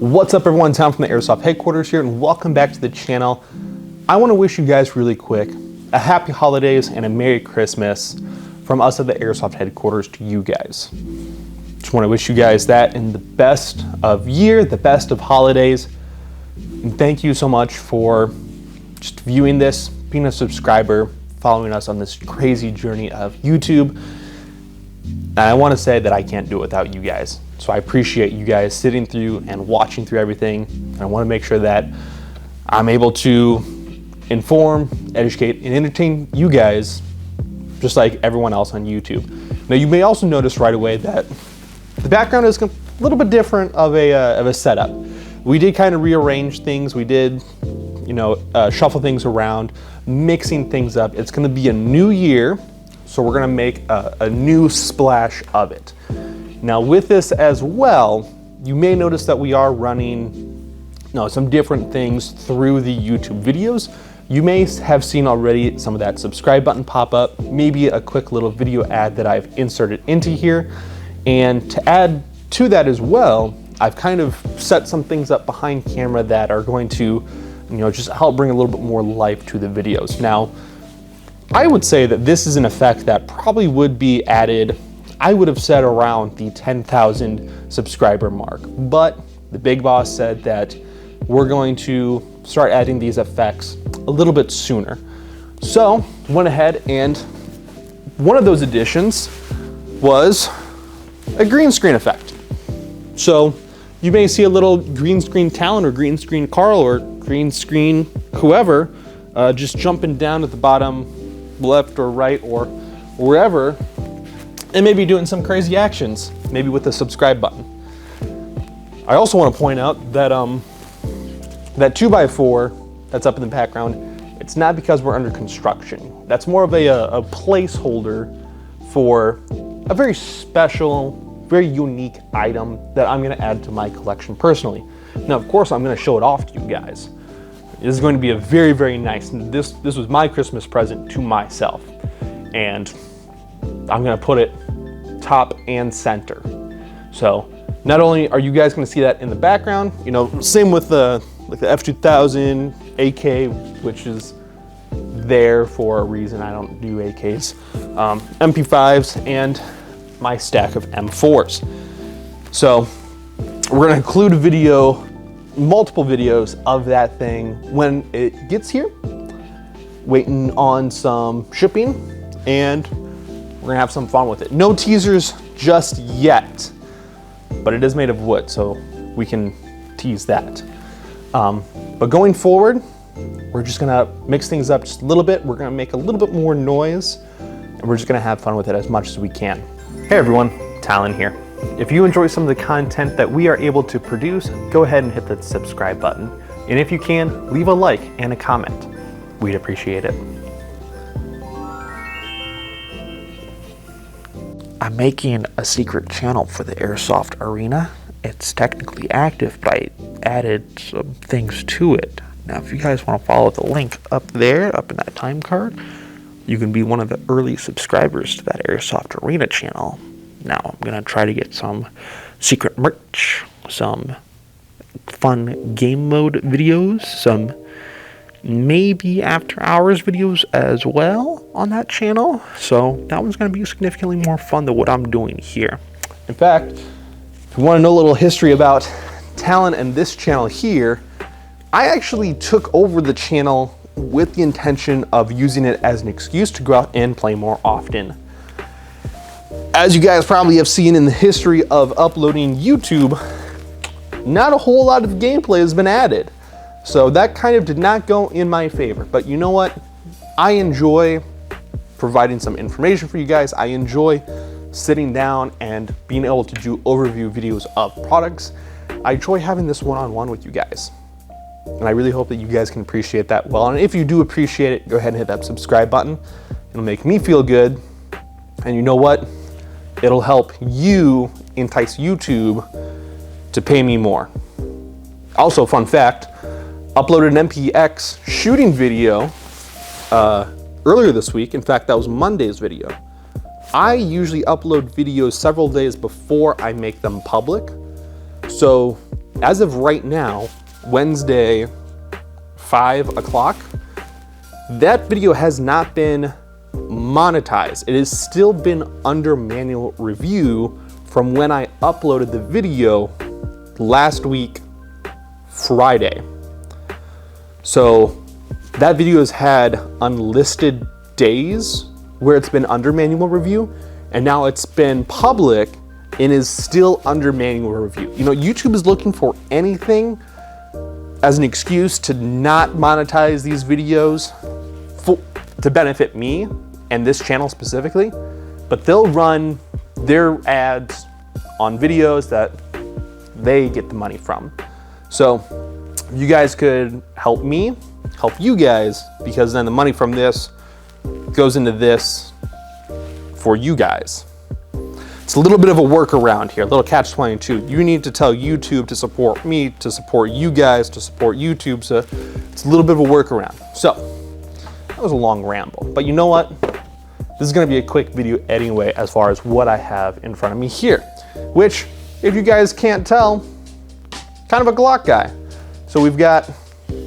What's up everyone, Tom from the Airsoft headquarters here, and welcome back to the channel. I want to wish you guys really quick a happy holidays and a Merry Christmas from us at the Airsoft headquarters to you guys. Just want to wish you guys that in the best of year, the best of holidays. And thank you so much for just viewing this, being a subscriber, following us on this crazy journey of YouTube. And I want to say that I can't do it without you guys. So I appreciate you guys sitting through and watching through everything. And I want to make sure that I'm able to inform, educate, and entertain you guys just like everyone else on YouTube. Now you may also notice right away that the background is a little bit different of a setup. We did kind of rearrange things. We did, shuffle things around, mixing things up. It's going to be a new year, so we're going to make a new splash of it. Now with this as well, you may notice that we are running some different things through the YouTube videos. You may have seen already some of that subscribe button pop up, maybe a quick little video ad that I've inserted into here. And to add to that as well, I've kind of set some things up behind camera that are going to, just help bring a little bit more life to the videos. Now, I would say that this is an effect that probably would be added, I would have said around the 10,000 subscriber mark, but the big boss said that we're going to start adding these effects a little bit sooner. So went ahead, and one of those additions was a green screen effect. So you may see a little green screen Talon or green screen Carl or green screen whoever just jumping down at the bottom left or right or wherever, and maybe doing some crazy actions, maybe with the subscribe button. I also want to point out that that 2x4 that's up in the background, it's not because we're under construction. That's more of a placeholder for a very special, very unique item that I'm going to add to my collection personally. Now, of course, I'm going to show it off to you guys. This is going to be a very, very nice, this was my Christmas present to myself. And I'm going to put it top and center. So not only are you guys going to see that in the background, same with the F2000 AK, which is there for a reason. I don't do AKs, MP5s, and my stack of M4s. So we're going to include a video, multiple videos of that thing when it gets here, waiting on some shipping, and we're gonna have some fun with it. No teasers just yet, but it is made of wood, so we can tease that. But going forward, we're just gonna mix things up just a little bit. We're gonna make a little bit more noise, and we're just gonna have fun with it as much as we can. Hey everyone, Talon here. If you enjoy some of the content that we are able to produce, go ahead and hit that subscribe button. And if you can, leave a like and a comment. We'd appreciate it. I'm making a secret channel for the Airsoft Arena. It's technically active, but I added some things to it. Now, if you guys want to follow the link up there, up in that time card, you can be one of the early subscribers to that Airsoft Arena channel. Now, I'm going to try to get some secret merch, some fun game mode videos, some maybe after hours videos as well on that channel. So that one's going to be significantly more fun than what I'm doing here. In fact, if you want to know a little history about Talon and this channel here, I actually took over the channel with the intention of using it as an excuse to go out and play more often. As you guys probably have seen in the history of uploading YouTube, not a whole lot of gameplay has been added. So that kind of did not go in my favor. But you know what? I enjoy providing some information for you guys. I enjoy sitting down and being able to do overview videos of products. I enjoy having this one-on-one with you guys. And I really hope that you guys can appreciate that well. And if you do appreciate it, go ahead and hit that subscribe button. It'll make me feel good. And you know what? It'll help you entice YouTube to pay me more. Also, fun fact, uploaded an MPX shooting video earlier this week. In fact, that was Monday's video. I usually upload videos several days before I make them public. So as of right now, Wednesday, 5 o'clock, that video has not been monetized. It has still been under manual review from when I uploaded the video last week, Friday. So that video has had unlisted days where it's been under manual review, and now it's been public and is still under manual review. You know, YouTube is looking for anything as an excuse to not monetize these videos to benefit me and this channel specifically, but they'll run their ads on videos that they get the money from. So you guys could help me, help you guys, because then the money from this goes into this for you guys. It's a little bit of a workaround here, a little catch-22. You need to tell YouTube to support me, to support you guys, to support YouTube, so it's a little bit of a workaround. So, that was a long ramble, but you know what? This is gonna be a quick video anyway as far as what I have in front of me here, which, if you guys can't tell, kind of a Glock guy. So we've got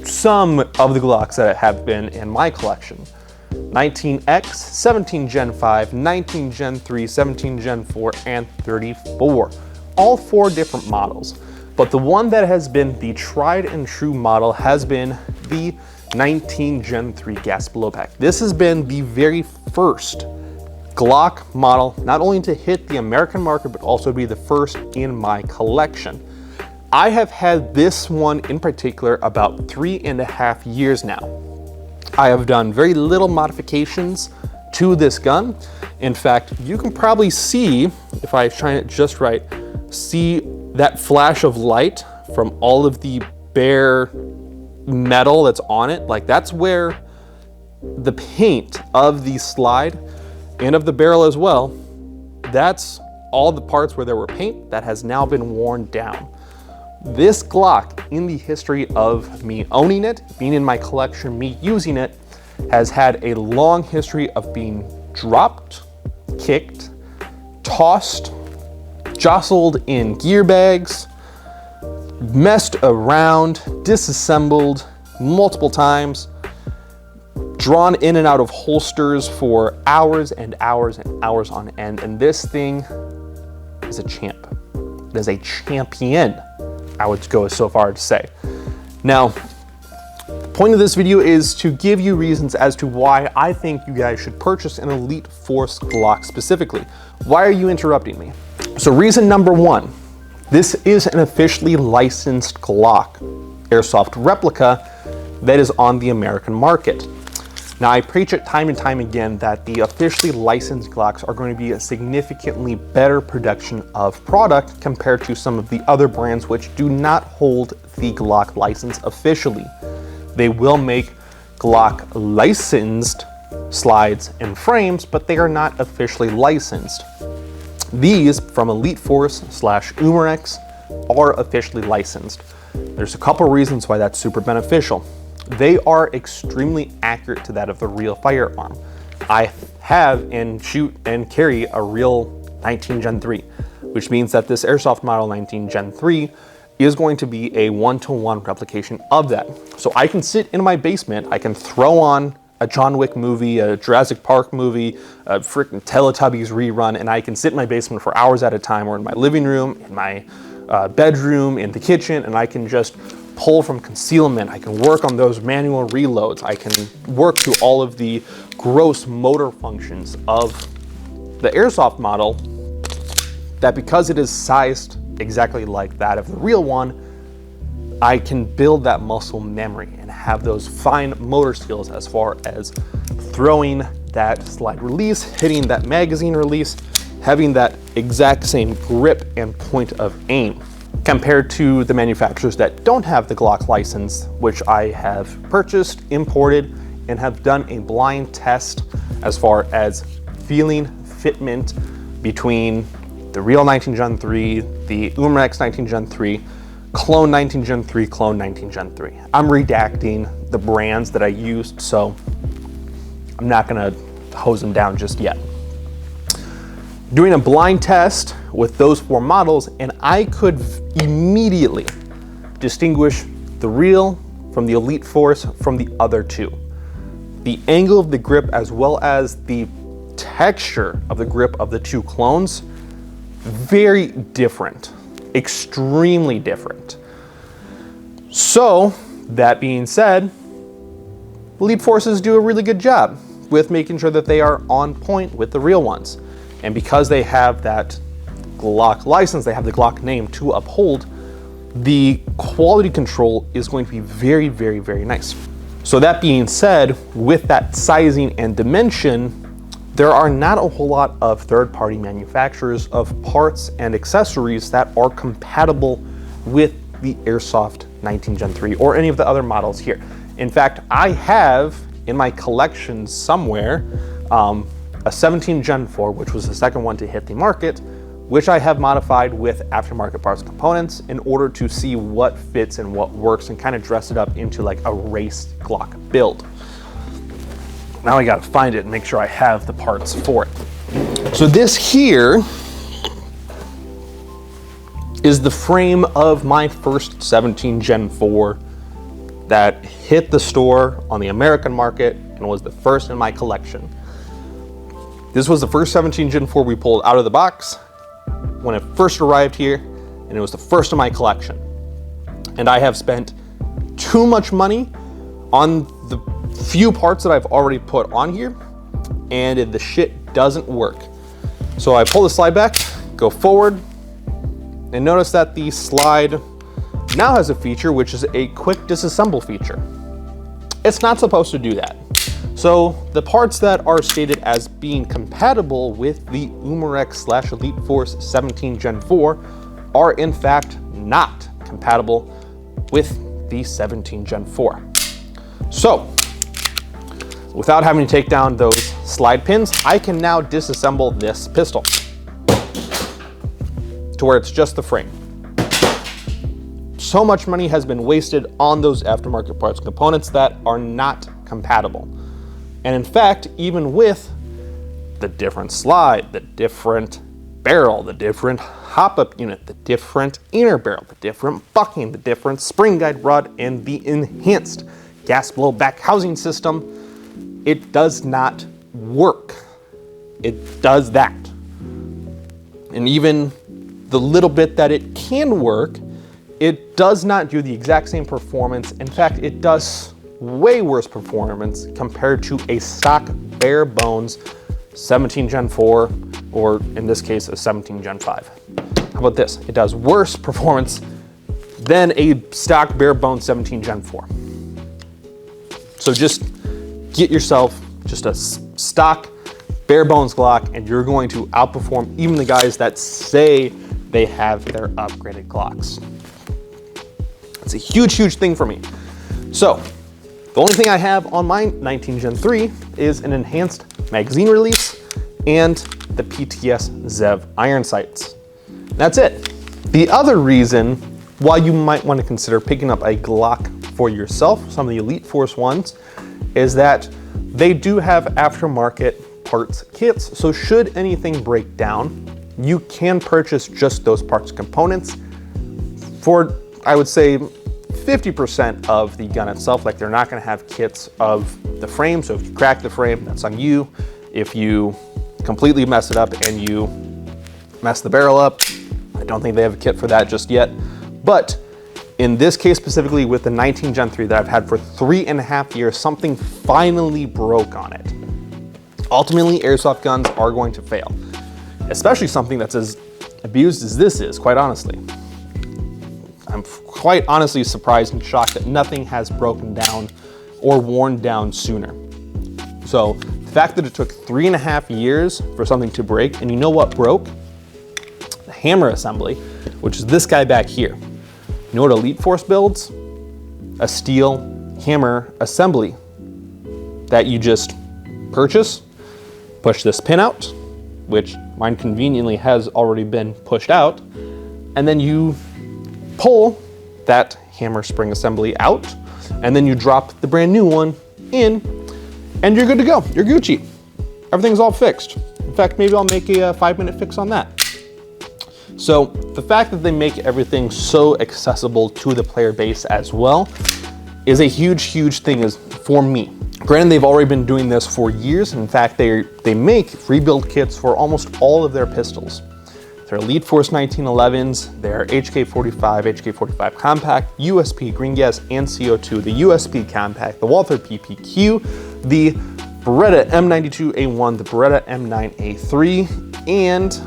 some of the Glocks that have been in my collection. 19X, 17 Gen 5, 19 Gen 3, 17 Gen 4, and 34. All 4 different models. But the one that has been the tried and true model has been the 19 Gen 3 gas blowback. This has been the very first Glock model, not only to hit the American market, but also be the first in my collection. I have had this one in particular about 3.5 years now. I have done very little modifications to this gun. In fact, you can probably see, if I shine it just right, see that flash of light from all of the bare metal that's on it. Like, that's where the paint of the slide and of the barrel as well, that's all the parts where there were paint that has now been worn down. This Glock, in the history of me owning it, being in my collection, me using it, has had a long history of being dropped, kicked, tossed, jostled in gear bags, messed around, disassembled multiple times, drawn in and out of holsters for hours and hours and hours on end. And this thing is a champ. It is a champion, I would go so far to say. Now, the point of this video is to give you reasons as to why I think you guys should purchase an Elite Force Glock specifically. Why are you interrupting me? So reason number 1, this is an officially licensed Glock, Airsoft replica, that is on the American market. Now, I preach it time and time again that the officially licensed Glocks are going to be a significantly better production of product compared to some of the other brands which do not hold the Glock license officially. They will make Glock licensed slides and frames, but they are not officially licensed. These from Elite Force / Umarex are officially licensed. There's a couple reasons why that's super beneficial. They are extremely accurate to that of the real firearm. I have and shoot and carry a real 19 Gen 3, which means that this Airsoft model 19 Gen 3 is going to be a 1-to-1 replication of that. So I can sit in my basement, I can throw on a John Wick movie, a Jurassic Park movie, a freaking Teletubbies rerun, and I can sit in my basement for hours at a time, or in my living room, in my bedroom, in the kitchen, and I can just pull from concealment. I can work on those manual reloads. I can work through all of the gross motor functions of the Airsoft model, that because it is sized exactly like that of the real one, I can build that muscle memory and have those fine motor skills as far as throwing that slide release, hitting that magazine release, having that exact same grip and point of aim, compared to the manufacturers that don't have the Glock license, which I have purchased, imported, and have done a blind test as far as feeling fitment between the real 19 Gen 3, the Umarex 19 Gen 3, clone 19 Gen 3, clone 19 Gen 3. I'm redacting the brands that I used, so I'm not gonna hose them down just yet. Doing a blind test with those 4 models, and I could immediately distinguish the real from the Elite Force from the other two. The angle of the grip as well as the texture of the grip of the two clones, very different, extremely different. So that being said, Elite Forces do a really good job with making sure that they are on point with the real ones. And because they have that Glock license, they have the Glock name to uphold, the quality control is going to be very, very, very nice. So that being said, with that sizing and dimension, there are not a whole lot of third-party manufacturers of parts and accessories that are compatible with the Airsoft 19 Gen 3 or any of the other models here. In fact, I have in my collection somewhere a 17 Gen 4, which was the second one to hit the market, which I have modified with aftermarket parts and components in order to see what fits and what works and kind of dress it up into like a race Glock build. Now I gotta find it and make sure I have the parts for it. So this here is the frame of my first 17 Gen 4 that hit the store on the American market and was the first in my collection. This was the first 17 Gen 4 we pulled out of the box when it first arrived here, and it was the first in my collection. And I have spent too much money on the few parts that I've already put on here, and the shit doesn't work. So I pull the slide back, go forward, and notice that the slide now has a feature which is a quick disassemble feature. It's not supposed to do that. So the parts that are stated as being compatible with the Umarex/Elite Force 17 Gen 4 are in fact not compatible with the 17 Gen 4. So without having to take down those slide pins, I can now disassemble this pistol to where it's just the frame. So much money has been wasted on those aftermarket parts and components that are not compatible. And in fact, even with the different slide, the different barrel, the different hop-up unit, the different inner barrel, the different bucking, the different spring guide rod, and the enhanced gas blowback housing system, it does not work. It does that. And even the little bit that it can work, it does not do the exact same performance. In fact, it does way worse performance compared to a stock bare bones 17 Gen 4, or in this case, a 17 Gen 5. How about this? It does worse performance than a stock bare bones 17 Gen 4. So just get yourself just a stock bare bones Glock and you're going to outperform even the guys that say they have their upgraded Glocks. It's a huge, huge thing for me. So the only thing I have on my 19 Gen 3 is an enhanced magazine release and the PTS ZEV iron sights. That's it. The other reason why you might want to consider picking up a Glock for yourself, some of the Elite Force ones, is that they do have aftermarket parts kits. So should anything break down, you can purchase just those parts and components for, I would say, 50% of the gun itself. Like, they're not going to have kits of the frame, so if you crack the frame, that's on you. If you completely mess it up and you mess the barrel up, I don't think they have a kit for that just yet. But in this case specifically with the 19 Gen 3 that I've had for 3.5 years, something finally broke on it. Ultimately, airsoft guns are going to fail, especially something that's as abused as this is, quite honestly. I'm quite honestly surprised and shocked that nothing has broken down or worn down sooner. So the fact that it took 3.5 years for something to break, and you know what broke? The hammer assembly, which is this guy back here. You know what Elite Force builds? A steel hammer assembly that you just purchase, push this pin out, which mine conveniently has already been pushed out, and then you pull that hammer spring assembly out, and then you drop the brand new one in, and you're good to go. You're Gucci. Everything's all fixed. In fact, maybe I'll make a 5-minute fix on that. So the fact that they make everything so accessible to the player base as well is a huge thing for me. Granted, they've already been doing this for years. In fact, they make rebuild kits for almost all of their pistols. Their Elite Force 1911s, their HK45, HK45 Compact, USP Green Gas and CO2, the USP Compact, the Walther PPQ, the Beretta M92A1, the Beretta M9A3, and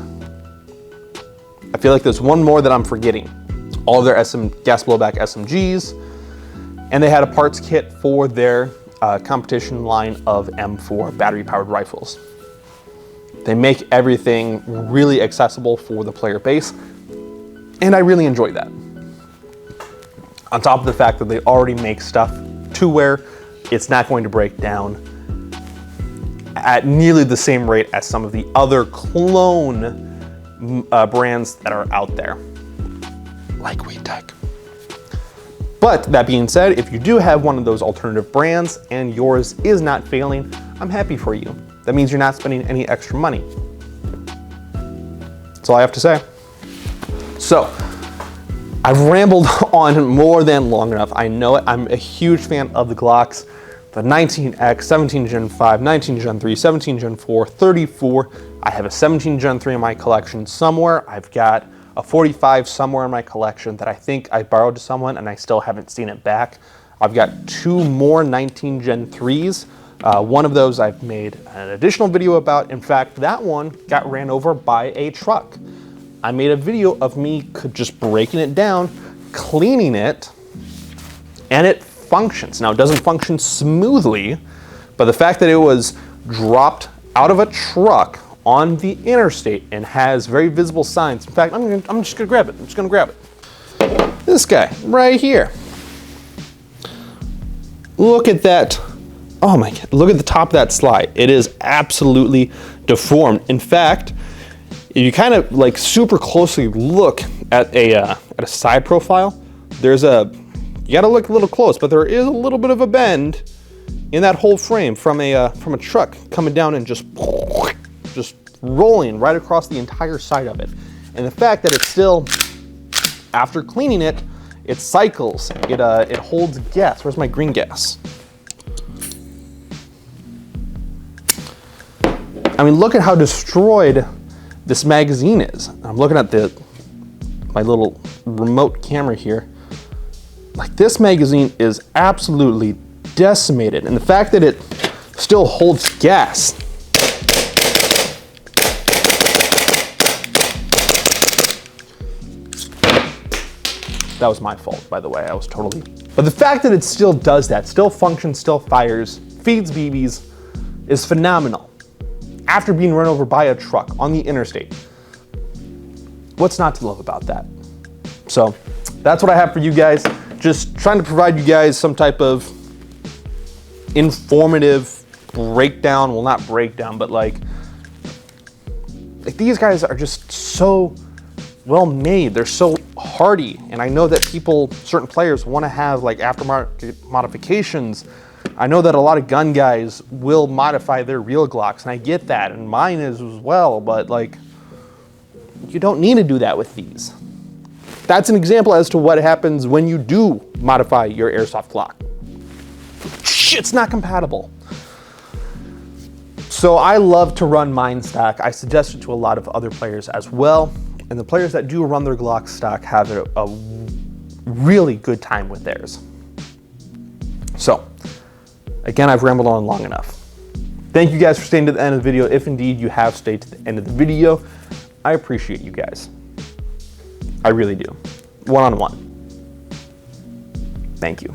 I feel like there's one more that I'm forgetting. All of their gas blowback SMGs, and they had a parts kit for their competition line of M4 battery-powered rifles. They make everything really accessible for the player base, and I really enjoy that. On top of the fact that they already make stuff to where it's not going to break down at nearly the same rate as some of the other clone brands that are out there, like Weight Tech. But that being said, if you do have one of those alternative brands and yours is not failing, I'm happy for you. That means you're not spending any extra money. That's all I have to say. So, I've rambled on more than long enough. I know it. I'm a huge fan of the Glocks. The 19X, 17 Gen 5, 19 Gen 3, 17 Gen 4, 34. I have a 17 Gen 3 in my collection somewhere. I've got a 45 somewhere in my collection that I think I borrowed to someone and I still haven't seen it back. I've got 2 more 19 Gen 3s. One of those I've made an additional video about. In fact, that one got ran over by a truck. I made a video of me just breaking it down, cleaning it, and it functions. Now, it doesn't function smoothly, but the fact that it was dropped out of a truck on the interstate and has very visible signs. In fact, I'm just gonna grab it. I'm just gonna grab it. This guy right here. Look at that. Oh my God, look at the top of that slide. It is absolutely deformed. In fact, if you kind of like super closely look at a side profile, you gotta look a little close, but there is a little bit of a bend in that whole frame from a truck coming down and just rolling right across the entire side of it. And the fact that it's still, after cleaning it, it cycles, it holds gas. Where's my green gas? I mean, look at how destroyed this magazine is. I'm looking at my little remote camera here. Like, this magazine is absolutely decimated. And the fact that it still holds gas. That was my fault, by the way. I was totally... But the fact that it still does that, still functions, still fires, feeds BBs, is phenomenal. After being run over by a truck on the interstate. What's not to love about that? So that's what I have for you guys. Just trying to provide you guys some type of informative breakdown. Well, not breakdown, but like these guys are just so well made. They're so hardy. And I know that certain players want to have like aftermarket modifications. I know that a lot of gun guys will modify their real Glocks, and I get that, and mine is as well, but like, you don't need to do that with these. That's an example as to what happens when you do modify your Airsoft Glock. It's not compatible. So I love to run mine stock. I suggest it to a lot of other players as well, and the players that do run their Glock stock have a really good time with theirs. So, again, I've rambled on long enough. Thank you guys for staying to the end of the video. If indeed you have stayed to the end of the video, I appreciate you guys. I really do. One-on-one. Thank you.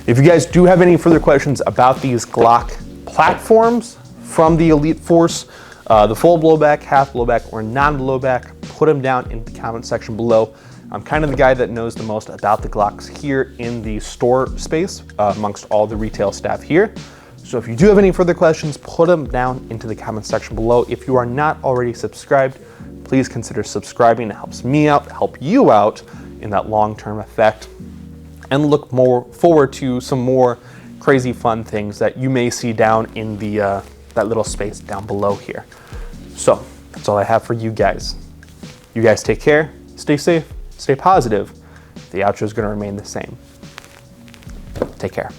If you guys do have any further questions about these Glock platforms from the Elite Force, the full blowback, half blowback, or non-blowback, put them down in the comment section below. I'm kind of the guy that knows the most about the Glocks here in the store space amongst all the retail staff here. So if you do have any further questions, put them down into the comment section below. If you are not already subscribed, please consider subscribing. It helps me out, help you out in that long-term effect, and look more forward to some more crazy fun things that you may see down in the that little space down below here. So that's all I have for you guys. You guys take care, stay safe, stay positive. The outro is going to remain the same. Take care.